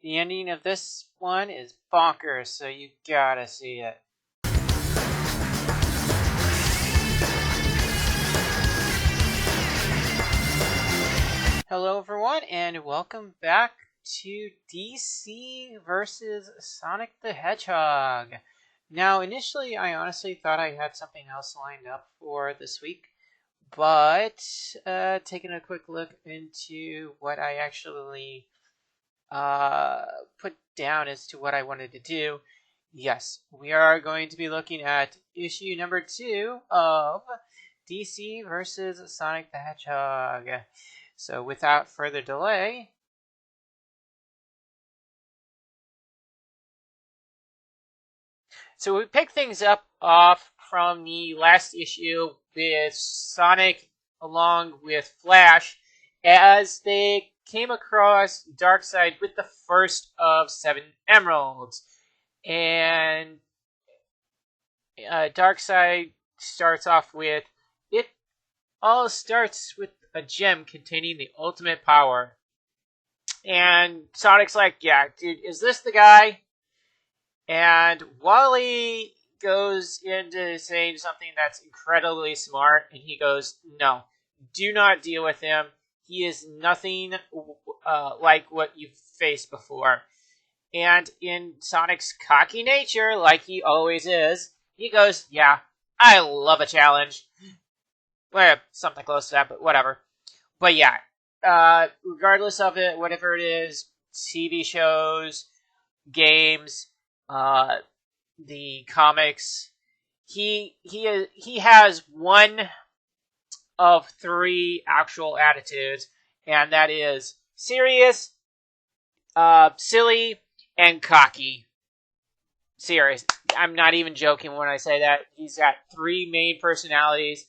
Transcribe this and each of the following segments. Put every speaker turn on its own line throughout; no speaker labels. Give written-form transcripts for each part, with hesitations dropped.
The ending of this one is bonkers, so you gotta see it. Hello everyone, and welcome back to DC versus Sonic the Hedgehog. Now, initially, I honestly thought I had something else lined up for this week, but taking a quick look into what I actually put down as to what I wanted to do, yes, we are going to be looking at issue number 2 of DC versus Sonic the Hedgehog. So without further delay, so we pick things up off from the last issue with Sonic along with Flash as they came across Darkseid with the first of 7 emeralds. And Darkseid starts off with, it all starts with a gem containing the ultimate power. And Sonic's like, yeah, dude, is this the guy? And Wally goes into saying something that's incredibly smart, and he goes, no, do not deal with him. He is nothing like what you've faced before. And in Sonic's cocky nature, like he always is, he goes, yeah, I love a challenge. Well, something close to that, but whatever. But yeah, regardless of it, whatever it is, TV shows, games, the comics, he has one of 3 actual attitudes, and that is serious, silly, and cocky. Serious. I'm not even joking when I say that. He's got 3 main personalities,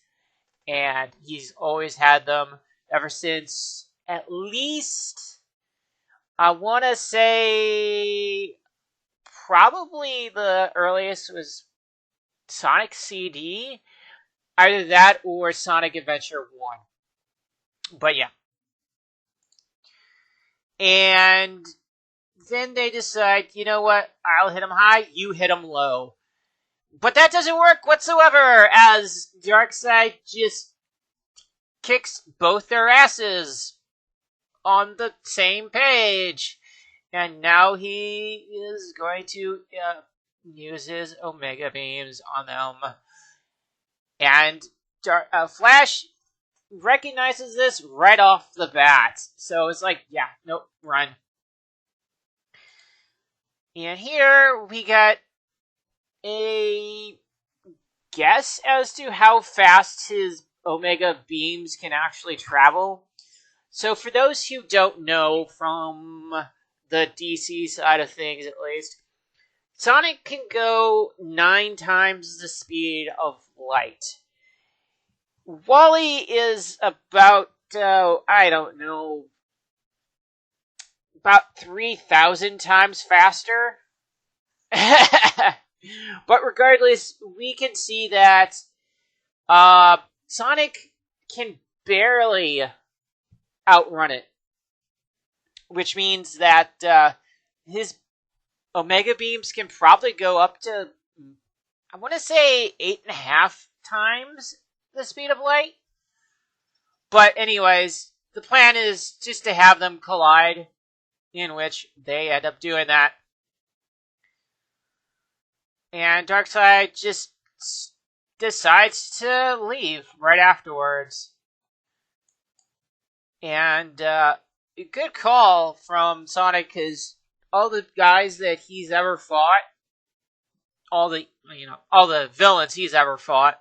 and he's always had them ever since, at least, I want to say, probably the earliest was Sonic CD. Either that or Sonic Adventure 1. But yeah. And then they decide, you know what, I'll hit him high, you hit him low. But that doesn't work whatsoever, as Darkseid just kicks both their asses on the same page. And now he is going to use his Omega Beams on them. And Flash recognizes this right off the bat. So it's like, yeah, nope, run. And here we got a guess as to how fast his Omega Beams can actually travel. So for those who don't know, from the DC side of things at least, Sonic can go 9 times the speed of light. Wally is about, I don't know, about 3,000 times faster. But regardless, we can see that Sonic can barely outrun it. Which means that his Omega Beams can probably go up to, I want to say, 8.5 times the speed of light. But anyways, the plan is just to have them collide, in which they end up doing that. And Darkseid just decides to leave right afterwards. And good call from Sonic, because all the guys that he's ever fought, all the villains he's ever fought,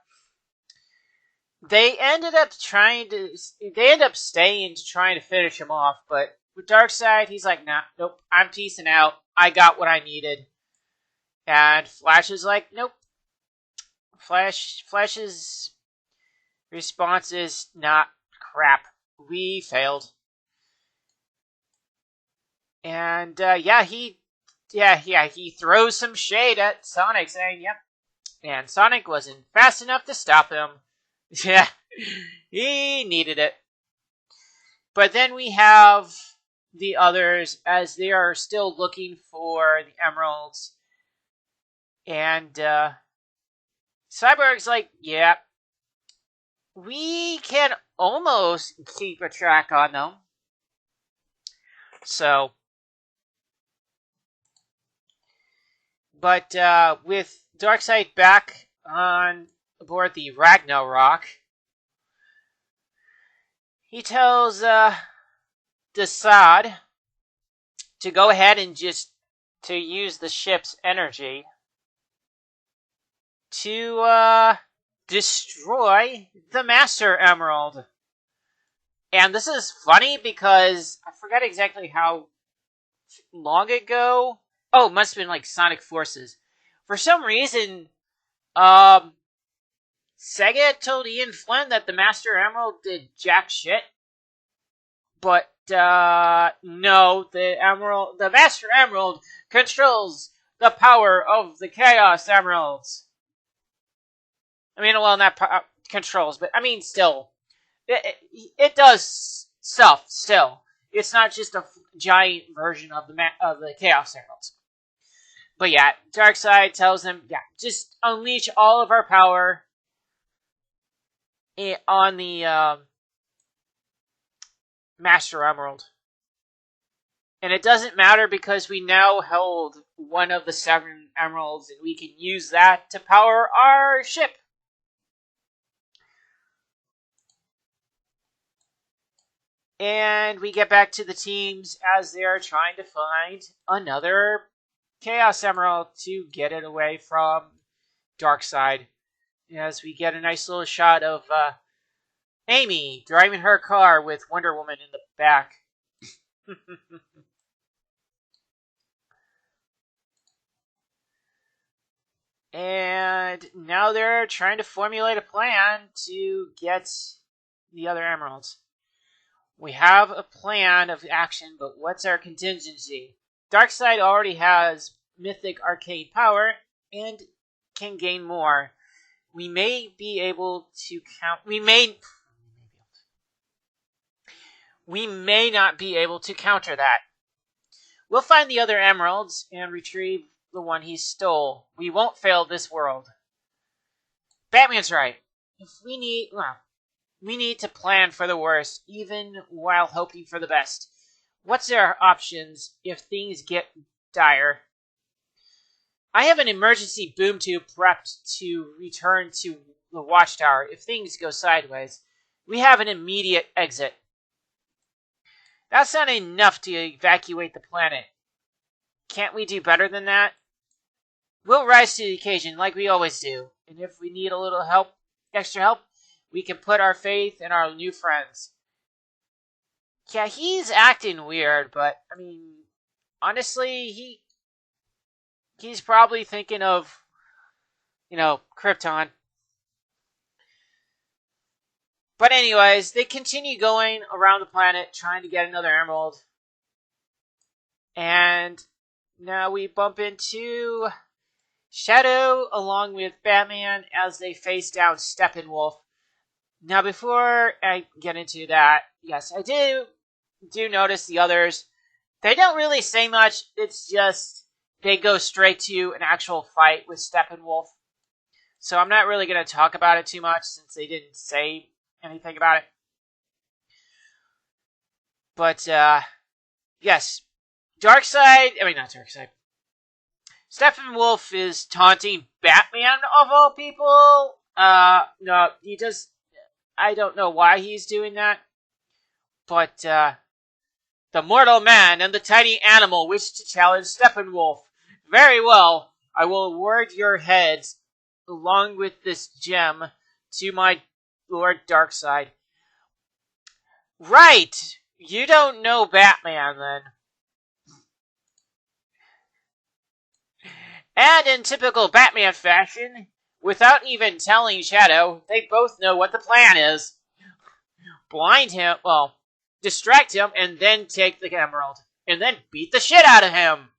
they end up staying to trying to finish him off. But with Darkseid, he's like, nah, nope, I'm peacing out. I got what I needed. And Flash is like, nope. Flash's response is, nah, crap. We failed. And he throws some shade at Sonic, saying, yep. And Sonic wasn't fast enough to stop him. Yeah, he needed it. But then we have the others as they are still looking for the emeralds. And Cyborg's like, yeah, we can almost keep a track on them. So, but with Darkseid back on aboard the Ragnarok, he tells Desaad to go ahead and just to use the ship's energy to destroy the Master Emerald. And this is funny because I forgot exactly how long ago. Oh, it must have been like Sonic Forces. For some reason, Sega told Ian Flynn that the Master Emerald did jack shit. But no, the Master Emerald controls the power of the Chaos Emeralds. I mean, well, not controls, but I mean, still, it does stuff. Still, it's not just a giant version of the Chaos Emeralds. But yeah, Darkseid tells him, yeah, just unleash all of our power on the Master Emerald. And it doesn't matter because we now hold one of the 7 emeralds and we can use that to power our ship. And we get back to the teams as they're trying to find another Chaos Emerald to get it away from Darkseid. As we get a nice little shot of Amy driving her car with Wonder Woman in the back. And now they're trying to formulate a plan to get the other emeralds. We have a plan of action, but what's our contingency? Darkseid already has mythic arcade power and can gain more. We may be able to we may not be able to counter that. We'll find the other emeralds and retrieve the one he stole. We won't fail this world. Batman's right. We need to plan for the worst, even while hoping for the best. What's our options if things get dire? I have an emergency boom tube prepped to return to the watchtower if things go sideways. We have an immediate exit. That's not enough to evacuate the planet. Can't we do better than that? We'll rise to the occasion like we always do. And if we need a little help, extra help, we can put our faith in our new friends. Yeah, he's acting weird, but, I mean, honestly, he's probably thinking of, Krypton. But anyways, they continue going around the planet trying to get another emerald. And now we bump into Shadow along with Batman as they face down Steppenwolf. Now before I get into that, yes, I do notice the others. They don't really say much, it's just they go straight to an actual fight with Steppenwolf. So I'm not really going to talk about it too much since they didn't say anything about it. But, yes. Not Darkseid. Steppenwolf is taunting Batman of all people. No, he just, I don't know why he's doing that. But, the mortal man and the tiny animal wish to challenge Steppenwolf. Very well. I will award your heads, along with this gem, to my Lord Darkseid. Right! You don't know Batman, then. And in typical Batman fashion, without even telling Shadow, they both know what the plan is. Distract him, and then take the emerald. And then beat the shit out of him!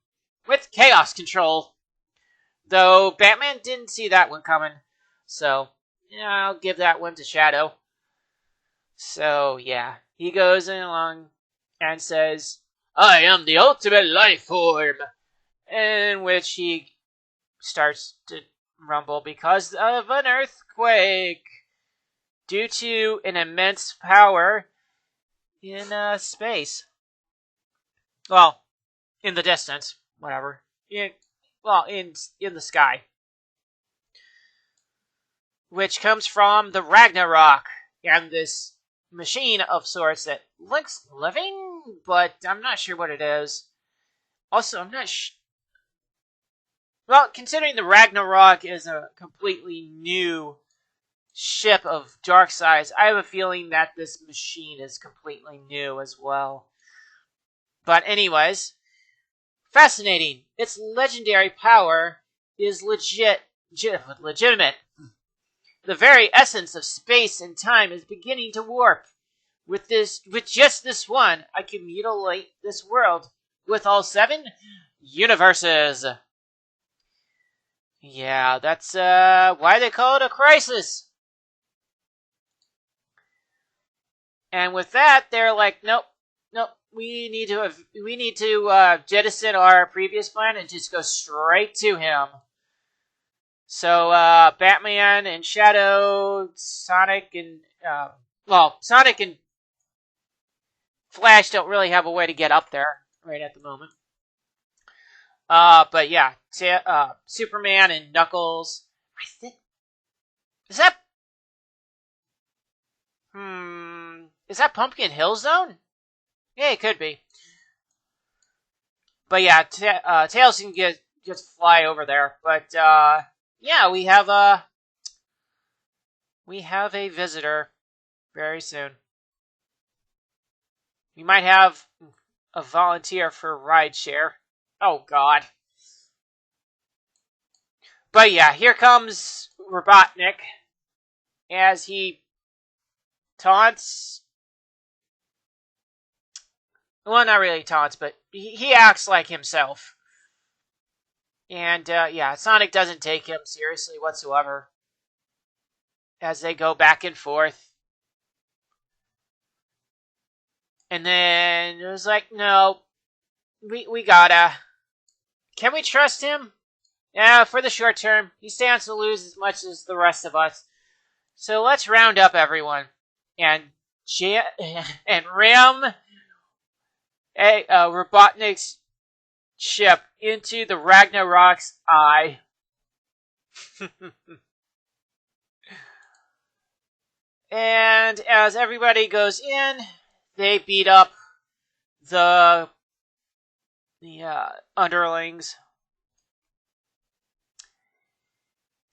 With chaos control. Though Batman didn't see that one coming. So, I'll give that one to Shadow. So, yeah. He goes along and says, I am the ultimate life form. In which he starts to rumble because of an earthquake due to an immense power in space. Well, in the distance, whatever. In the sky, which comes from the Ragnarok and this machine of sorts that looks living, but I'm not sure what it is. Also, I'm not well, considering the Ragnarok is a completely new ship of Darkseid's, I have a feeling that this machine is completely new as well. But anyways, fascinating. Its legendary power is legitimate. The very essence of space and time is beginning to warp. With just this one, I can mutilate this world with all 7 universes. Yeah, that's why they call it a crisis. And with that, they're like, nope, we need to jettison our previous plan and just go straight to him. So Batman and Shadow, Sonic and Sonic and Flash don't really have a way to get up there right at the moment. But yeah, Superman and Knuckles. I think is that Pumpkin Hill Zone? Yeah, it could be. But yeah, Tails can just fly over there. But yeah, we have a visitor very soon. We might have a volunteer for rideshare. Oh God. But yeah, here comes Robotnik as he taunts. Well, not really taunts, but he acts like himself. And yeah, Sonic doesn't take him seriously whatsoever as they go back and forth. And then it was like, no, we gotta. Can we trust him? Yeah, for the short term. He stands to lose as much as the rest of us. So let's round up everyone and ram Robotnik's ship into the Ragnarok's eye. And as everybody goes in, they beat up the underlings.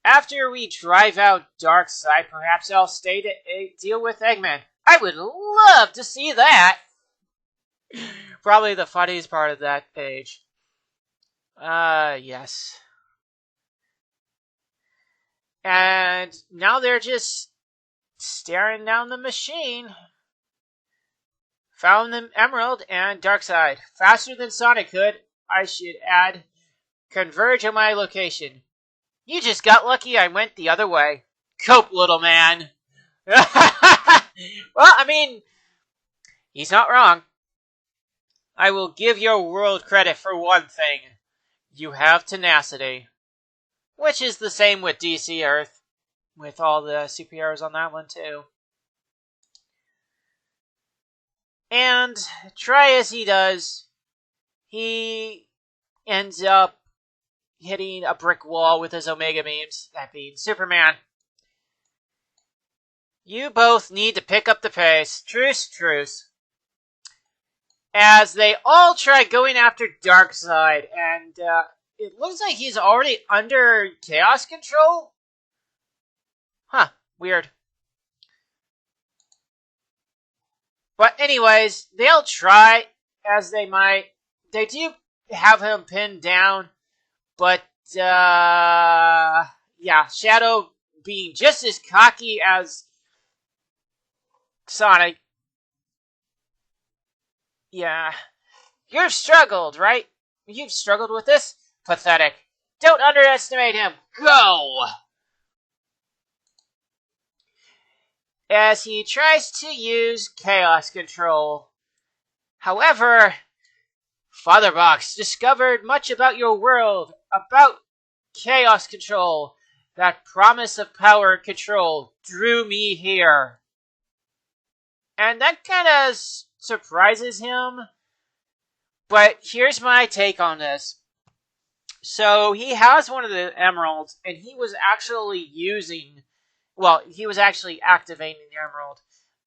After we drive out Darkseid, perhaps I'll stay to deal with Eggman. I would love to see that! Probably the funniest part of that page. Yes. And now they're just staring down the machine. Found the emerald and Darkseid. Faster than Sonic could, I should add. Converge on my location. You just got lucky I went the other way. Cope, little man. Well, I mean, he's not wrong. I will give your world credit for one thing. You have tenacity. Which is the same with DC Earth. With all the superheroes on that one, too. And try as he does, he ends up hitting a brick wall with his Omega beams, that being Superman. You both need to pick up the pace. Truce. As they all try going after Darkseid, and it looks like he's already under chaos control? Huh, weird. But anyways, they'll try as they might. They do have him pinned down, but yeah, Shadow being just as cocky as Sonic. Yeah. You've struggled, right? You've struggled with this? Pathetic. Don't underestimate him. Go! As he tries to use chaos control. However, Fatherbox discovered much about your world, about chaos control. That promise of power and control drew me here. And that kind of surprises him. But here's my take on this. So he has one of the emeralds, and he was actually activating the emerald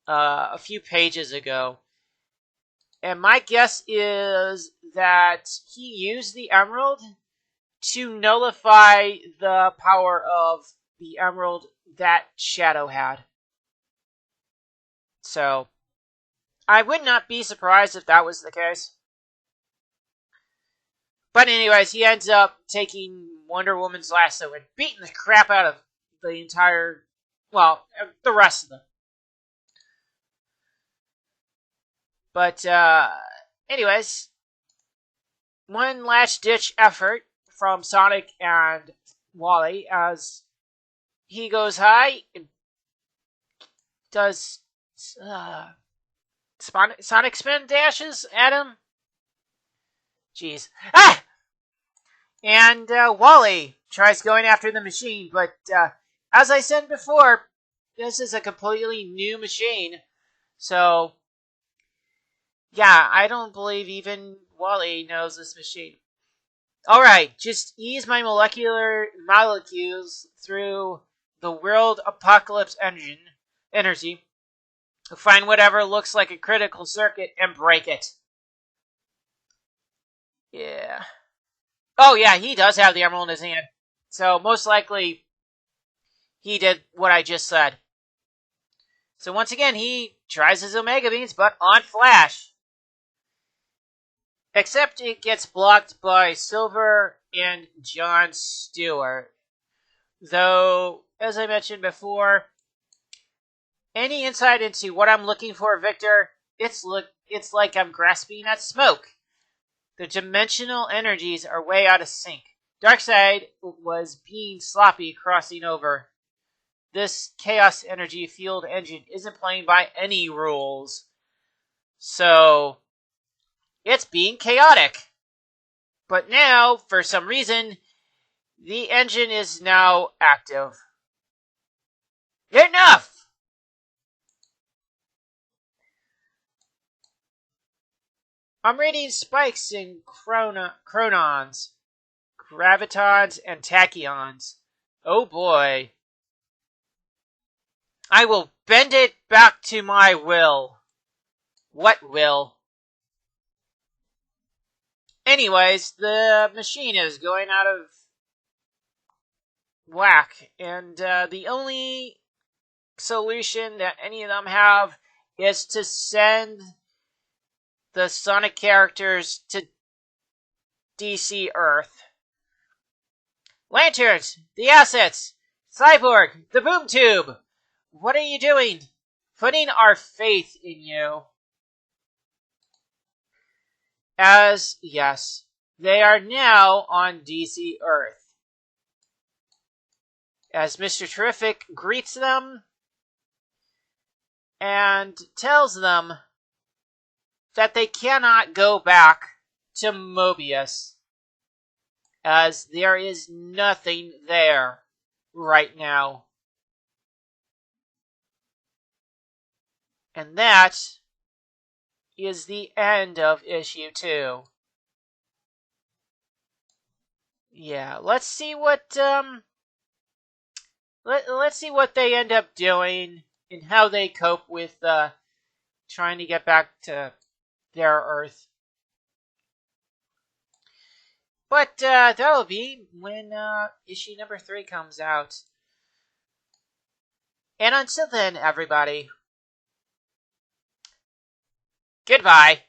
a few pages ago. And my guess is that he used the emerald to nullify the power of the emerald that Shadow had. So, I would not be surprised if that was the case. But anyways, he ends up taking Wonder Woman's lasso and beating the crap out of the rest of them. But, anyways, one last-ditch effort from Sonic and Wally as he goes high and does Sonic spin dashes at him. Jeez. Ah! And Wally tries going after the machine, but as I said before, this is a completely new machine. So, yeah, I don't believe even Wally knows this machine. Alright, just ease my molecules through the world apocalypse energy, find whatever looks like a critical circuit, and break it. Yeah. Oh yeah, he does have the emerald in his hand. So most likely, he did what I just said. So once again, he tries his Omega Beams, but on Flash. Except it gets blocked by Silver and John Stewart. Though, as I mentioned before, any insight into what I'm looking for, Victor, it's like I'm grasping at smoke. The dimensional energies are way out of sync. Darkseid was being sloppy crossing over. This chaos energy field engine isn't playing by any rules. So, it's being chaotic. But now, for some reason, the engine is now active. Enough! I'm reading spikes in chronons, gravitons, and tachyons. Oh boy. I will bend it back to my will. What will? Anyways, the machine is going out of whack, and the only solution that any of them have is to send the Sonic characters to DC Earth. Lanterns, the assets, Cyborg, the boom tube. What are you doing? Putting our faith in you. As, yes, they are now on DC Earth. As Mr. Terrific greets them and tells them that they cannot go back to Mobius, as there is nothing there right now. And that is the end of issue 2. Yeah, let's see what let's see what they end up doing and how they cope with trying to get back to their Earth. But that'll be when issue number 3 comes out. And until then, everybody, goodbye.